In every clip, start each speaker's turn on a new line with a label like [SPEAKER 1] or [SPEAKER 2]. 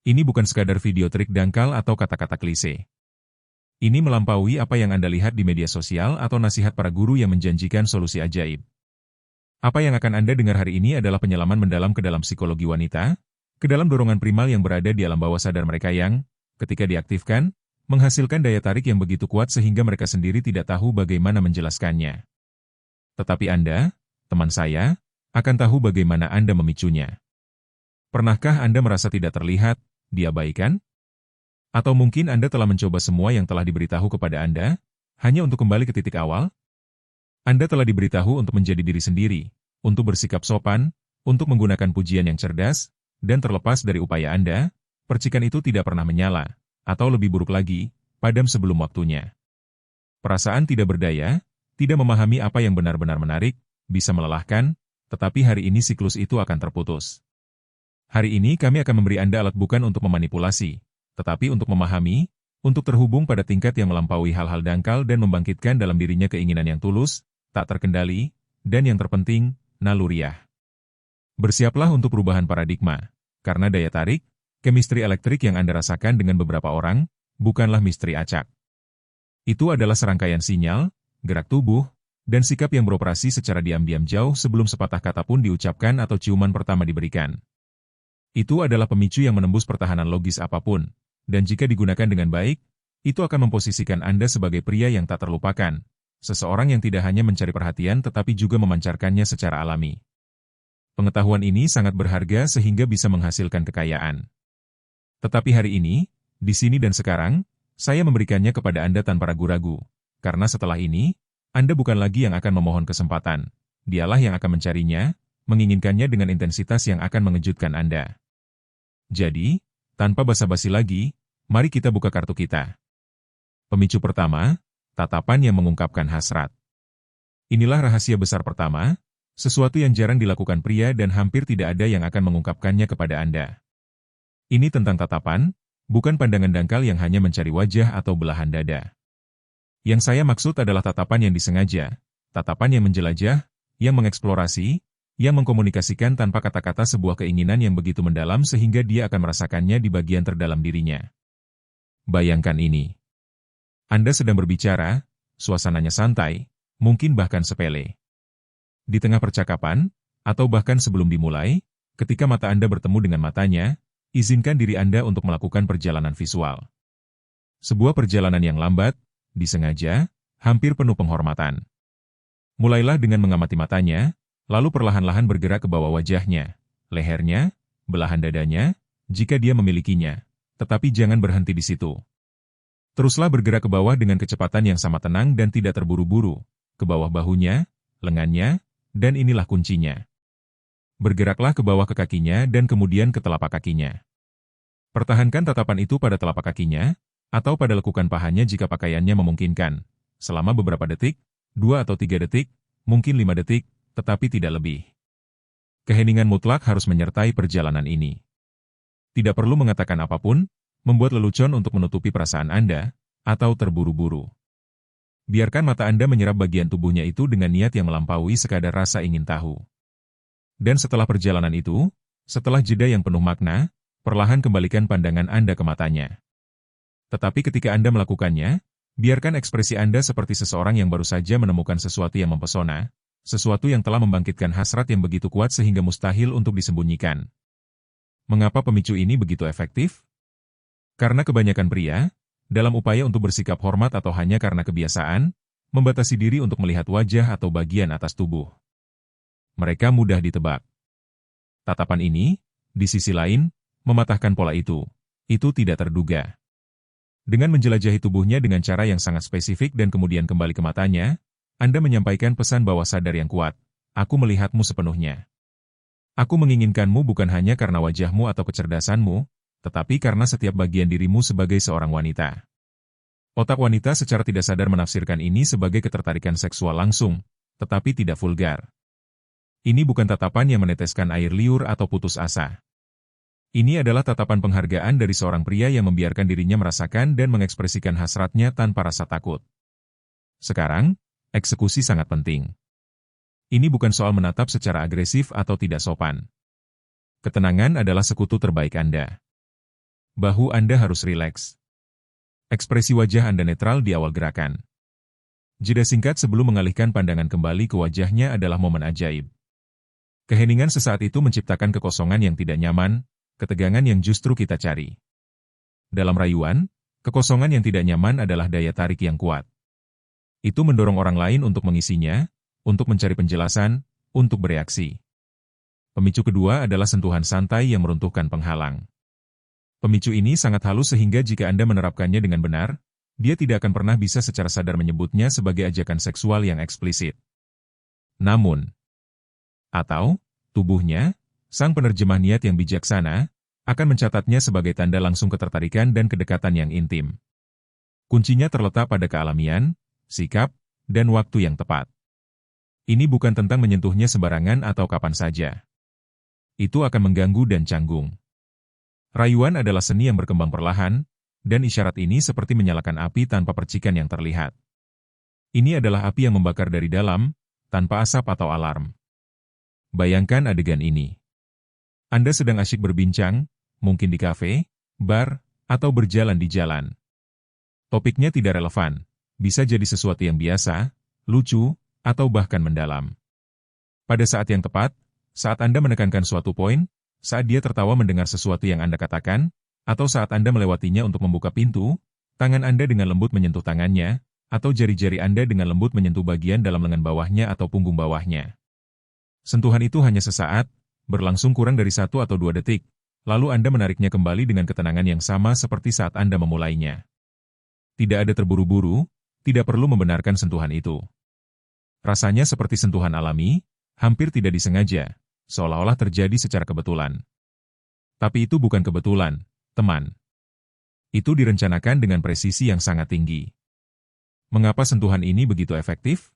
[SPEAKER 1] Ini bukan sekadar video trik dangkal atau kata-kata klise. Ini melampaui apa yang Anda lihat di media sosial atau nasihat para guru yang menjanjikan solusi ajaib. Apa yang akan Anda dengar hari ini adalah penyelaman mendalam ke dalam psikologi wanita, ke dalam dorongan primal yang berada di alam bawah sadar mereka yang, ketika diaktifkan, menghasilkan daya tarik yang begitu kuat sehingga mereka sendiri tidak tahu bagaimana menjelaskannya. Tetapi Anda, teman saya, akan tahu bagaimana Anda memicunya. Pernahkah Anda merasa tidak terlihat, diabaikan? Atau mungkin Anda telah mencoba semua yang telah diberitahu kepada Anda, hanya untuk kembali ke titik awal? Anda telah diberitahu untuk menjadi diri sendiri, untuk bersikap sopan, untuk menggunakan pujian yang cerdas, dan terlepas dari upaya Anda, percikan itu tidak pernah menyala, atau lebih buruk lagi, padam sebelum waktunya. Perasaan tidak berdaya, tidak memahami apa yang benar-benar menarik, bisa melelahkan, tetapi hari ini siklus itu akan terputus. Hari ini kami akan memberi Anda alat bukan untuk memanipulasi, tetapi untuk memahami, untuk terhubung pada tingkat yang melampaui hal-hal dangkal dan membangkitkan dalam dirinya keinginan yang tulus, tak terkendali, dan yang terpenting, naluriah. Bersiaplah untuk perubahan paradigma, karena daya tarik, kemistri elektrik yang Anda rasakan dengan beberapa orang, bukanlah misteri acak. Itu adalah serangkaian sinyal, gerak tubuh, dan sikap yang beroperasi secara diam-diam jauh sebelum sepatah kata pun diucapkan atau ciuman pertama diberikan. Itu adalah pemicu yang menembus pertahanan logis apapun, dan jika digunakan dengan baik, itu akan memposisikan Anda sebagai pria yang tak terlupakan, seseorang yang tidak hanya mencari perhatian tetapi juga memancarkannya secara alami. Pengetahuan ini sangat berharga sehingga bisa menghasilkan kekayaan. Tetapi hari ini, di sini dan sekarang, saya memberikannya kepada Anda tanpa ragu-ragu, karena setelah ini, Anda bukan lagi yang akan memohon kesempatan, dialah yang akan mencarinya, menginginkannya dengan intensitas yang akan mengejutkan Anda. Jadi, tanpa basa-basi lagi, mari kita buka kartu kita. Pemicu pertama, tatapan yang mengungkapkan hasrat. Inilah rahasia besar pertama, sesuatu yang jarang dilakukan pria dan hampir tidak ada yang akan mengungkapkannya kepada Anda. Ini tentang tatapan, bukan pandangan dangkal yang hanya mencari wajah atau belahan dada. Yang saya maksud adalah tatapan yang disengaja, tatapan yang menjelajah, yang mengeksplorasi, yang mengkomunikasikan tanpa kata-kata sebuah keinginan yang begitu mendalam sehingga dia akan merasakannya di bagian terdalam dirinya. Bayangkan ini. Anda sedang berbicara, suasananya santai, mungkin bahkan sepele. Di tengah percakapan, atau bahkan sebelum dimulai, ketika mata Anda bertemu dengan matanya, izinkan diri Anda untuk melakukan perjalanan visual. Sebuah perjalanan yang lambat, disengaja, hampir penuh penghormatan. Mulailah dengan mengamati matanya, lalu perlahan-lahan bergerak ke bawah wajahnya, lehernya, belahan dadanya, jika dia memilikinya. Tetapi jangan berhenti di situ. Teruslah bergerak ke bawah dengan kecepatan yang sama tenang dan tidak terburu-buru, ke bawah bahunya, lengannya, dan inilah kuncinya. Bergeraklah ke bawah ke kakinya dan kemudian ke telapak kakinya. Pertahankan tatapan itu pada telapak kakinya, atau pada lekukan pahanya jika pakaiannya memungkinkan, selama beberapa detik, 2 atau 3 detik, mungkin 5 detik, tetapi tidak lebih. Keheningan mutlak harus menyertai perjalanan ini. Tidak perlu mengatakan apapun, membuat lelucon untuk menutupi perasaan Anda, atau terburu-buru. Biarkan mata Anda menyerap bagian tubuhnya itu dengan niat yang melampaui sekadar rasa ingin tahu. Dan setelah perjalanan itu, setelah jeda yang penuh makna, perlahan kembalikan pandangan Anda ke matanya. Tetapi ketika Anda melakukannya, biarkan ekspresi Anda seperti seseorang yang baru saja menemukan sesuatu yang mempesona, sesuatu yang telah membangkitkan hasrat yang begitu kuat sehingga mustahil untuk disembunyikan. Mengapa pemicu ini begitu efektif? Karena kebanyakan pria, dalam upaya untuk bersikap hormat atau hanya karena kebiasaan, membatasi diri untuk melihat wajah atau bagian atas tubuh. Mereka mudah ditebak. Tatapan ini, di sisi lain, mematahkan pola itu. Itu tidak terduga. Dengan menjelajahi tubuhnya dengan cara yang sangat spesifik dan kemudian kembali ke matanya, Anda menyampaikan pesan bawah sadar yang kuat, aku melihatmu sepenuhnya. Aku menginginkanmu bukan hanya karena wajahmu atau kecerdasanmu, tetapi karena setiap bagian dirimu sebagai seorang wanita. Otak wanita secara tidak sadar menafsirkan ini sebagai ketertarikan seksual langsung, tetapi tidak vulgar. Ini bukan tatapan yang meneteskan air liur atau putus asa. Ini adalah tatapan penghargaan dari seorang pria yang membiarkan dirinya merasakan dan mengekspresikan hasratnya tanpa rasa takut. Sekarang, eksekusi sangat penting. Ini bukan soal menatap secara agresif atau tidak sopan. Ketenangan adalah sekutu terbaik Anda. Bahu Anda harus rileks. Ekspresi wajah Anda netral di awal gerakan. Jeda singkat sebelum mengalihkan pandangan kembali ke wajahnya adalah momen ajaib. Keheningan sesaat itu menciptakan kekosongan yang tidak nyaman, ketegangan yang justru kita cari. Dalam rayuan, kekosongan yang tidak nyaman adalah daya tarik yang kuat. Itu mendorong orang lain untuk mengisinya, untuk mencari penjelasan, untuk bereaksi. Pemicu kedua adalah sentuhan santai yang meruntuhkan penghalang. Pemicu ini sangat halus sehingga jika Anda menerapkannya dengan benar, dia tidak akan pernah bisa secara sadar menyebutnya sebagai ajakan seksual yang eksplisit. Namun, tubuhnya, sang penerjemah niat yang bijaksana, akan mencatatnya sebagai tanda langsung ketertarikan dan kedekatan yang intim. Kuncinya terletak pada kealamian, sikap, dan waktu yang tepat. Ini bukan tentang menyentuhnya sembarangan atau kapan saja. Itu akan mengganggu dan canggung. Rayuan adalah seni yang berkembang perlahan, dan isyarat ini seperti menyalakan api tanpa percikan yang terlihat. Ini adalah api yang membakar dari dalam, tanpa asap atau alarm. Bayangkan adegan ini. Anda sedang asyik berbincang, mungkin di kafe, bar, atau berjalan di jalan. Topiknya tidak relevan, bisa jadi sesuatu yang biasa, lucu, atau bahkan mendalam. Pada saat yang tepat, saat Anda menekankan suatu poin, saat dia tertawa mendengar sesuatu yang Anda katakan, atau saat Anda melewatinya untuk membuka pintu, tangan Anda dengan lembut menyentuh tangannya, atau jari-jari Anda dengan lembut menyentuh bagian dalam lengan bawahnya atau punggung bawahnya. Sentuhan itu hanya sesaat, berlangsung kurang dari 1 atau 2 detik, lalu Anda menariknya kembali dengan ketenangan yang sama seperti saat Anda memulainya. Tidak ada terburu-buru, tidak perlu membenarkan sentuhan itu. Rasanya seperti sentuhan alami, hampir tidak disengaja, seolah-olah terjadi secara kebetulan. Tapi itu bukan kebetulan, teman. Itu direncanakan dengan presisi yang sangat tinggi. Mengapa sentuhan ini begitu efektif?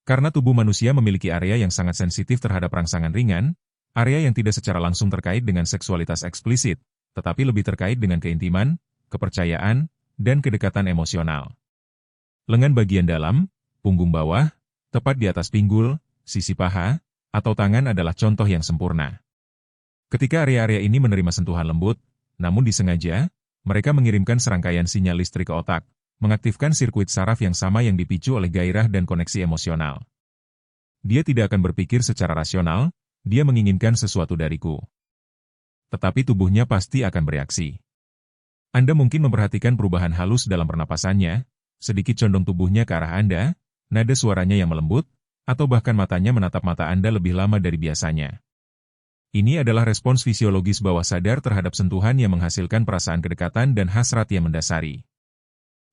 [SPEAKER 1] Karena tubuh manusia memiliki area yang sangat sensitif terhadap rangsangan ringan, area yang tidak secara langsung terkait dengan seksualitas eksplisit, tetapi lebih terkait dengan keintiman, kepercayaan, dan kedekatan emosional. Lengan bagian dalam, punggung bawah, tepat di atas pinggul, sisi paha, atau tangan adalah contoh yang sempurna. Ketika area-area ini menerima sentuhan lembut, namun disengaja, mereka mengirimkan serangkaian sinyal listrik ke otak, mengaktifkan sirkuit saraf yang sama yang dipicu oleh gairah dan koneksi emosional. Dia tidak akan berpikir secara rasional, dia menginginkan sesuatu dariku. Tetapi tubuhnya pasti akan bereaksi. Anda mungkin memperhatikan perubahan halus dalam pernapasannya, sedikit condong tubuhnya ke arah Anda, nada suaranya yang melembut, atau bahkan matanya menatap mata Anda lebih lama dari biasanya. Ini adalah respons fisiologis bawah sadar terhadap sentuhan yang menghasilkan perasaan kedekatan dan hasrat yang mendasari.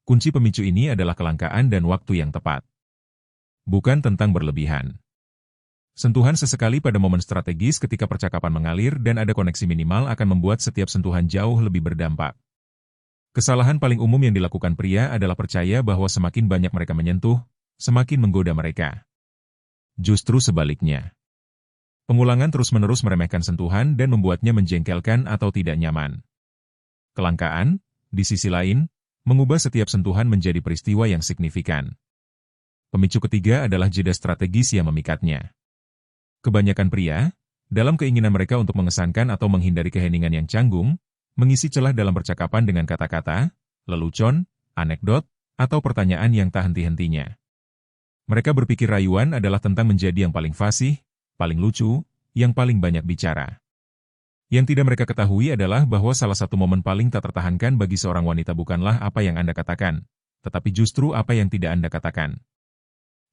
[SPEAKER 1] Kunci pemicu ini adalah kelangkaan dan waktu yang tepat. Bukan tentang berlebihan. Sentuhan sesekali pada momen strategis ketika percakapan mengalir dan ada koneksi minimal akan membuat setiap sentuhan jauh lebih berdampak. Kesalahan paling umum yang dilakukan pria adalah percaya bahwa semakin banyak mereka menyentuh, semakin menggoda mereka. Justru sebaliknya. Pengulangan terus-menerus meremehkan sentuhan dan membuatnya menjengkelkan atau tidak nyaman. Kelangkaan, di sisi lain, mengubah setiap sentuhan menjadi peristiwa yang signifikan. Pemicu ketiga adalah jeda strategis yang memikatnya. Kebanyakan pria, dalam keinginan mereka untuk mengesankan atau menghindari keheningan yang canggung, mengisi celah dalam percakapan dengan kata-kata, lelucon, anekdot, atau pertanyaan yang tak henti-hentinya. Mereka berpikir rayuan adalah tentang menjadi yang paling fasih, paling lucu, yang paling banyak bicara. Yang tidak mereka ketahui adalah bahwa salah satu momen paling tak tertahankan bagi seorang wanita bukanlah apa yang Anda katakan, tetapi justru apa yang tidak Anda katakan.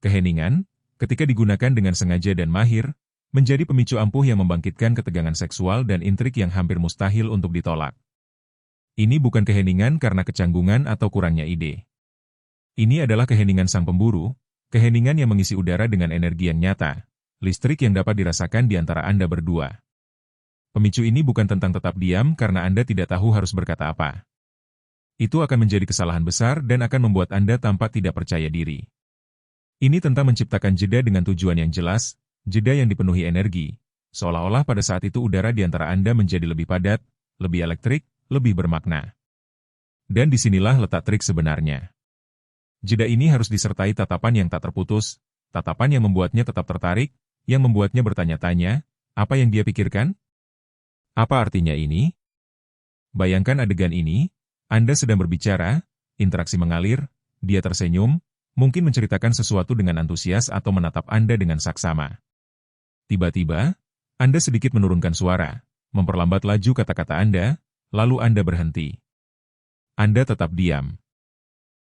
[SPEAKER 1] Keheningan, ketika digunakan dengan sengaja dan mahir, menjadi pemicu ampuh yang membangkitkan ketegangan seksual dan intrik yang hampir mustahil untuk ditolak. Ini bukan keheningan karena kecanggungan atau kurangnya ide. Ini adalah keheningan sang pemburu, keheningan yang mengisi udara dengan energi yang nyata, listrik yang dapat dirasakan di antara Anda berdua. Pemicu ini bukan tentang tetap diam karena Anda tidak tahu harus berkata apa. Itu akan menjadi kesalahan besar dan akan membuat Anda tampak tidak percaya diri. Ini tentang menciptakan jeda dengan tujuan yang jelas, jeda yang dipenuhi energi, seolah-olah pada saat itu udara di antara Anda menjadi lebih padat, lebih elektrik, lebih bermakna. Dan disinilah letak trik sebenarnya. Jeda ini harus disertai tatapan yang tak terputus, tatapan yang membuatnya tetap tertarik, yang membuatnya bertanya-tanya, apa yang dia pikirkan? Apa artinya ini? Bayangkan adegan ini, Anda sedang berbicara, interaksi mengalir, dia tersenyum, mungkin menceritakan sesuatu dengan antusias atau menatap Anda dengan saksama. Tiba-tiba, Anda sedikit menurunkan suara, memperlambat laju kata-kata Anda, lalu Anda berhenti. Anda tetap diam.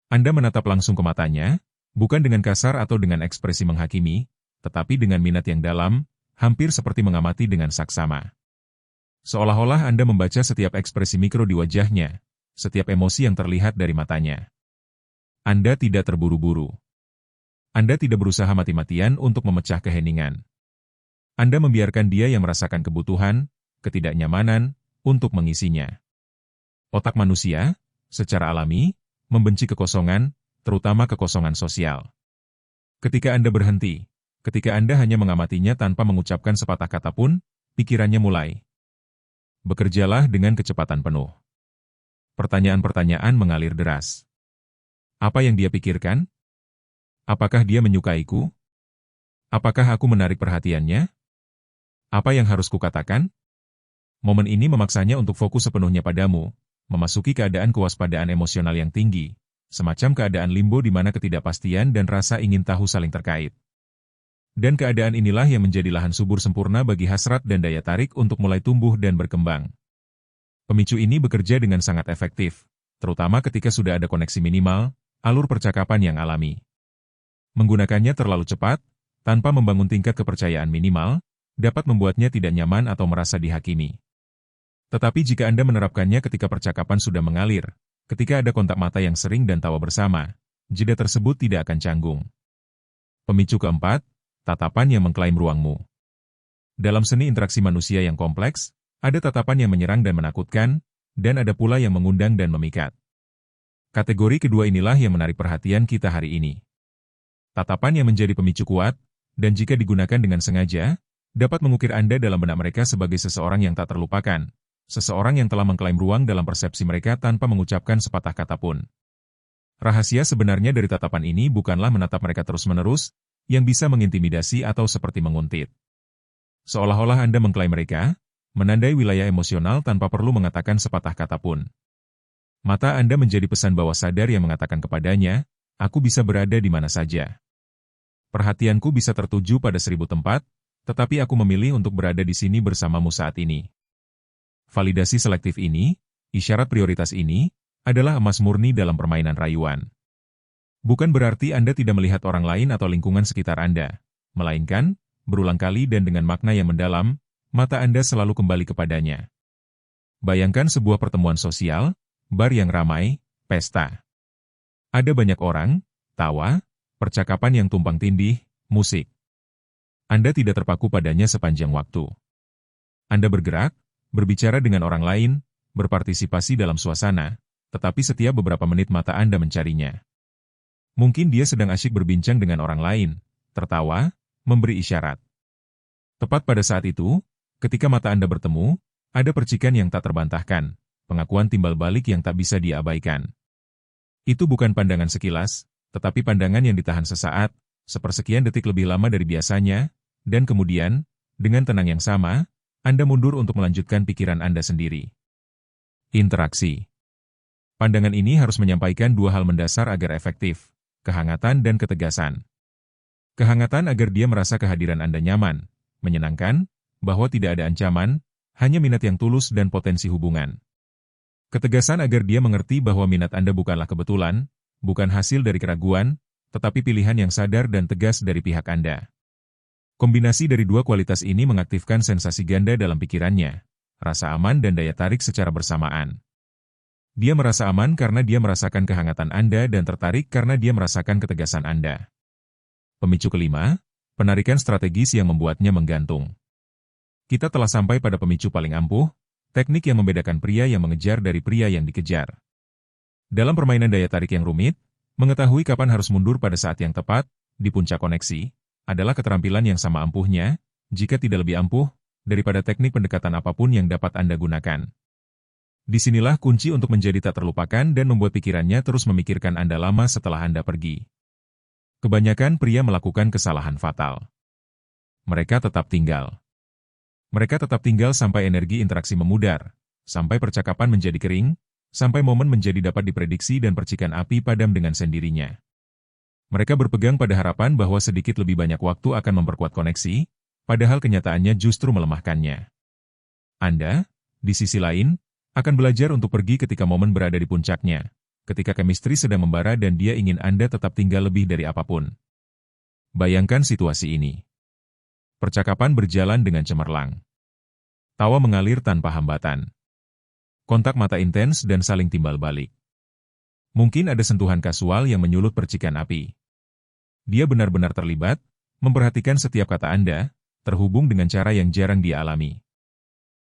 [SPEAKER 1] Anda menatap langsung ke matanya, bukan dengan kasar atau dengan ekspresi menghakimi, tetapi dengan minat yang dalam, hampir seperti mengamati dengan saksama. Seolah-olah Anda membaca setiap ekspresi mikro di wajahnya, setiap emosi yang terlihat dari matanya. Anda tidak terburu-buru. Anda tidak berusaha mati-matian untuk memecah keheningan. Anda membiarkan dia yang merasakan kebutuhan, ketidaknyamanan, untuk mengisinya. Otak manusia, secara alami, membenci kekosongan, terutama kekosongan sosial. Ketika Anda berhenti, ketika Anda hanya mengamatinya tanpa mengucapkan sepatah kata pun, pikirannya mulai. Bekerjalah dengan kecepatan penuh. Pertanyaan-pertanyaan mengalir deras. Apa yang dia pikirkan? Apakah dia menyukaiku? Apakah aku menarik perhatiannya? Apa yang harus kukatakan? Momen ini memaksanya untuk fokus sepenuhnya padamu, memasuki keadaan kewaspadaan emosional yang tinggi, semacam keadaan limbo di mana ketidakpastian dan rasa ingin tahu saling terkait. Dan keadaan inilah yang menjadi lahan subur sempurna bagi hasrat dan daya tarik untuk mulai tumbuh dan berkembang. Pemicu ini bekerja dengan sangat efektif, terutama ketika sudah ada koneksi minimal, alur percakapan yang alami. Menggunakannya terlalu cepat, tanpa membangun tingkat kepercayaan minimal, dapat membuatnya tidak nyaman atau merasa dihakimi. Tetapi jika Anda menerapkannya ketika percakapan sudah mengalir, ketika ada kontak mata yang sering dan tawa bersama, jeda tersebut tidak akan canggung. Pemicu keempat, tatapan yang mengklaim ruangmu. Dalam seni interaksi manusia yang kompleks, ada tatapan yang menyerang dan menakutkan, dan ada pula yang mengundang dan memikat. Kategori kedua inilah yang menarik perhatian kita hari ini. Tatapan yang menjadi pemicu kuat, dan jika digunakan dengan sengaja, dapat mengukir Anda dalam benak mereka sebagai seseorang yang tak terlupakan, seseorang yang telah mengklaim ruang dalam persepsi mereka tanpa mengucapkan sepatah kata pun. Rahasia sebenarnya dari tatapan ini bukanlah menatap mereka terus-menerus, yang bisa mengintimidasi atau seperti menguntit. Seolah-olah Anda mengklaim mereka, menandai wilayah emosional tanpa perlu mengatakan sepatah kata pun. Mata Anda menjadi pesan bawah sadar yang mengatakan kepadanya, aku bisa berada di mana saja. Perhatianku bisa tertuju pada 1000 tempat, tetapi aku memilih untuk berada di sini bersamamu saat ini. Validasi selektif ini, isyarat prioritas ini, adalah emas murni dalam permainan rayuan. Bukan berarti Anda tidak melihat orang lain atau lingkungan sekitar Anda, melainkan, berulang kali dan dengan makna yang mendalam, mata Anda selalu kembali kepadanya. Bayangkan sebuah pertemuan sosial, bar yang ramai, pesta. Ada banyak orang, tawa, percakapan yang tumpang tindih, musik. Anda tidak terpaku padanya sepanjang waktu. Anda bergerak, berbicara dengan orang lain, berpartisipasi dalam suasana, tetapi setiap beberapa menit mata Anda mencarinya. Mungkin dia sedang asyik berbincang dengan orang lain, tertawa, memberi isyarat. Tepat pada saat itu, ketika mata Anda bertemu, ada percikan yang tak terbantahkan, pengakuan timbal balik yang tak bisa diabaikan. Itu bukan pandangan sekilas, tetapi pandangan yang ditahan sesaat, sepersekian detik lebih lama dari biasanya, dan kemudian, dengan tenang yang sama, Anda mundur untuk melanjutkan pikiran Anda sendiri. Interaksi. Pandangan ini harus menyampaikan dua hal mendasar agar efektif, kehangatan dan ketegasan. Kehangatan agar dia merasa kehadiran Anda nyaman, menyenangkan, bahwa tidak ada ancaman, hanya minat yang tulus dan potensi hubungan. Ketegasan agar dia mengerti bahwa minat Anda bukanlah kebetulan, bukan hasil dari keraguan, tetapi pilihan yang sadar dan tegas dari pihak Anda. Kombinasi dari dua kualitas ini mengaktifkan sensasi ganda dalam pikirannya, rasa aman dan daya tarik secara bersamaan. Dia merasa aman karena dia merasakan kehangatan Anda dan tertarik karena dia merasakan ketegasan Anda. Pemicu kelima, penarikan strategis yang membuatnya menggantung. Kita telah sampai pada pemicu paling ampuh, teknik yang membedakan pria yang mengejar dari pria yang dikejar. Dalam permainan daya tarik yang rumit, mengetahui kapan harus mundur pada saat yang tepat, di puncak koneksi, adalah keterampilan yang sama ampuhnya, jika tidak lebih ampuh, daripada teknik pendekatan apapun yang dapat Anda gunakan. Disinilah kunci untuk menjadi tak terlupakan dan membuat pikirannya terus memikirkan Anda lama setelah Anda pergi. Kebanyakan pria melakukan kesalahan fatal. Mereka tetap tinggal. Mereka tetap tinggal sampai energi interaksi memudar, sampai percakapan menjadi kering, sampai momen menjadi dapat diprediksi dan percikan api padam dengan sendirinya. Mereka berpegang pada harapan bahwa sedikit lebih banyak waktu akan memperkuat koneksi, padahal kenyataannya justru melemahkannya. Anda, di sisi lain, akan belajar untuk pergi ketika momen berada di puncaknya, ketika chemistry sedang membara dan dia ingin Anda tetap tinggal lebih dari apapun. Bayangkan situasi ini. Percakapan berjalan dengan cemerlang. Tawa mengalir tanpa hambatan. Kontak mata intens dan saling timbal balik. Mungkin ada sentuhan kasual yang menyulut percikan api. Dia benar-benar terlibat, memperhatikan setiap kata Anda, terhubung dengan cara yang jarang dia alami.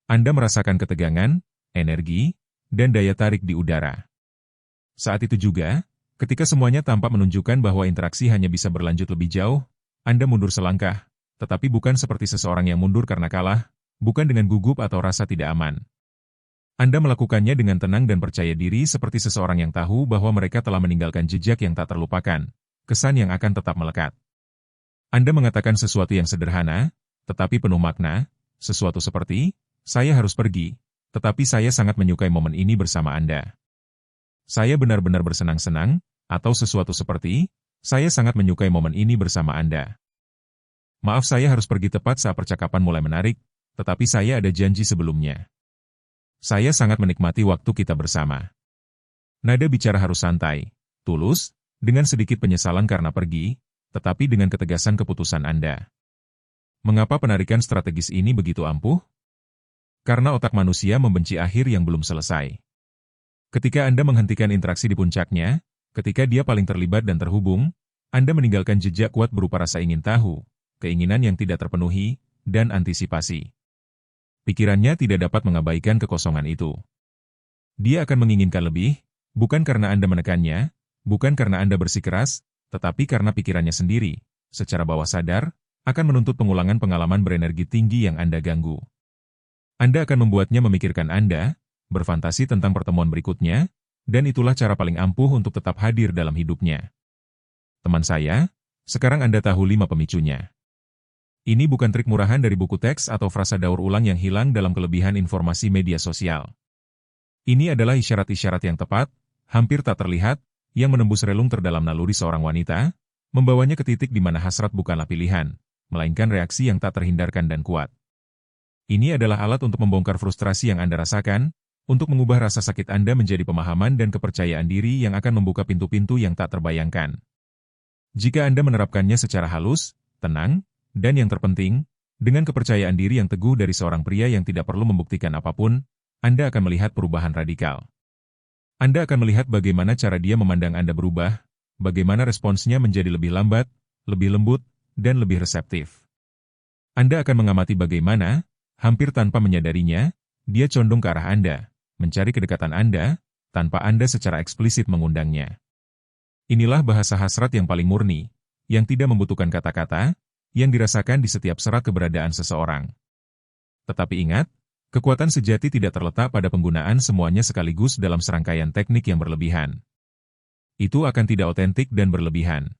[SPEAKER 1] Anda merasakan ketegangan, energi, dan daya tarik di udara. Saat itu juga, ketika semuanya tampak menunjukkan bahwa interaksi hanya bisa berlanjut lebih jauh, Anda mundur selangkah, tetapi bukan seperti seseorang yang mundur karena kalah, bukan dengan gugup atau rasa tidak aman. Anda melakukannya dengan tenang dan percaya diri seperti seseorang yang tahu bahwa mereka telah meninggalkan jejak yang tak terlupakan, kesan yang akan tetap melekat. Anda mengatakan sesuatu yang sederhana, tetapi penuh makna, sesuatu seperti, "Saya harus pergi, tetapi saya sangat menyukai momen ini bersama Anda." Saya benar-benar bersenang-senang, atau sesuatu seperti, "Saya sangat menyukai momen ini bersama Anda." Maaf, saya harus pergi tepat saat percakapan mulai menarik, tetapi saya ada janji sebelumnya. Saya sangat menikmati waktu kita bersama. Nada bicara harus santai, tulus, dengan sedikit penyesalan karena pergi, tetapi dengan ketegasan keputusan Anda. Mengapa penarikan strategis ini begitu ampuh? Karena otak manusia membenci akhir yang belum selesai. Ketika Anda menghentikan interaksi di puncaknya, ketika dia paling terlibat dan terhubung, Anda meninggalkan jejak kuat berupa rasa ingin tahu, keinginan yang tidak terpenuhi, dan antisipasi. Pikirannya tidak dapat mengabaikan kekosongan itu. Dia akan menginginkan lebih, bukan karena Anda menekannya, bukan karena Anda bersikeras, tetapi karena pikirannya sendiri, secara bawah sadar, akan menuntut pengulangan pengalaman berenergi tinggi yang Anda ganggu. Anda akan membuatnya memikirkan Anda, berfantasi tentang pertemuan berikutnya, dan itulah cara paling ampuh untuk tetap hadir dalam hidupnya. Teman saya, sekarang Anda tahu 5 pemicunya. Ini bukan trik murahan dari buku teks atau frasa daur ulang yang hilang dalam kelebihan informasi media sosial. Ini adalah isyarat-isyarat yang tepat, hampir tak terlihat, yang menembus relung terdalam naluri seorang wanita, membawanya ke titik di mana hasrat bukanlah pilihan, melainkan reaksi yang tak terhindarkan dan kuat. Ini adalah alat untuk membongkar frustrasi yang Anda rasakan, untuk mengubah rasa sakit Anda menjadi pemahaman dan kepercayaan diri yang akan membuka pintu-pintu yang tak terbayangkan. Jika Anda menerapkannya secara halus, tenang, dan yang terpenting, dengan kepercayaan diri yang teguh dari seorang pria yang tidak perlu membuktikan apapun, Anda akan melihat perubahan radikal. Anda akan melihat bagaimana cara dia memandang Anda berubah, bagaimana responsnya menjadi lebih lambat, lebih lembut, dan lebih reseptif. Anda akan mengamati bagaimana, hampir tanpa menyadarinya, dia condong ke arah Anda, mencari kedekatan Anda, tanpa Anda secara eksplisit mengundangnya. Inilah bahasa hasrat yang paling murni, yang tidak membutuhkan kata-kata, yang dirasakan di setiap serat keberadaan seseorang. Tetapi ingat, kekuatan sejati tidak terletak pada penggunaan semuanya sekaligus dalam serangkaian teknik yang berlebihan. Itu akan tidak otentik dan berlebihan.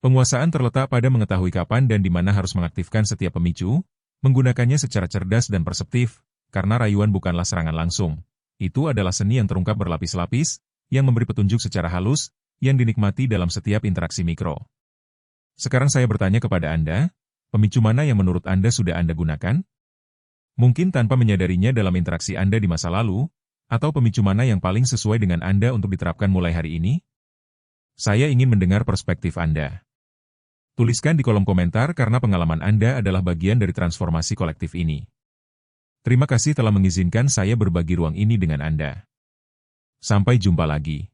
[SPEAKER 1] Penguasaan terletak pada mengetahui kapan dan di mana harus mengaktifkan setiap pemicu, menggunakannya secara cerdas dan perseptif, karena rayuan bukanlah serangan langsung. Itu adalah seni yang terungkap berlapis-lapis, yang memberi petunjuk secara halus, yang dinikmati dalam setiap interaksi mikro. Sekarang saya bertanya kepada Anda, pemicu mana yang menurut Anda sudah Anda gunakan? Mungkin tanpa menyadarinya dalam interaksi Anda di masa lalu, atau pemicu mana yang paling sesuai dengan Anda untuk diterapkan mulai hari ini? Saya ingin mendengar perspektif Anda. Tuliskan di kolom komentar karena pengalaman Anda adalah bagian dari transformasi kolektif ini. Terima kasih telah mengizinkan saya berbagi ruang ini dengan Anda. Sampai jumpa lagi.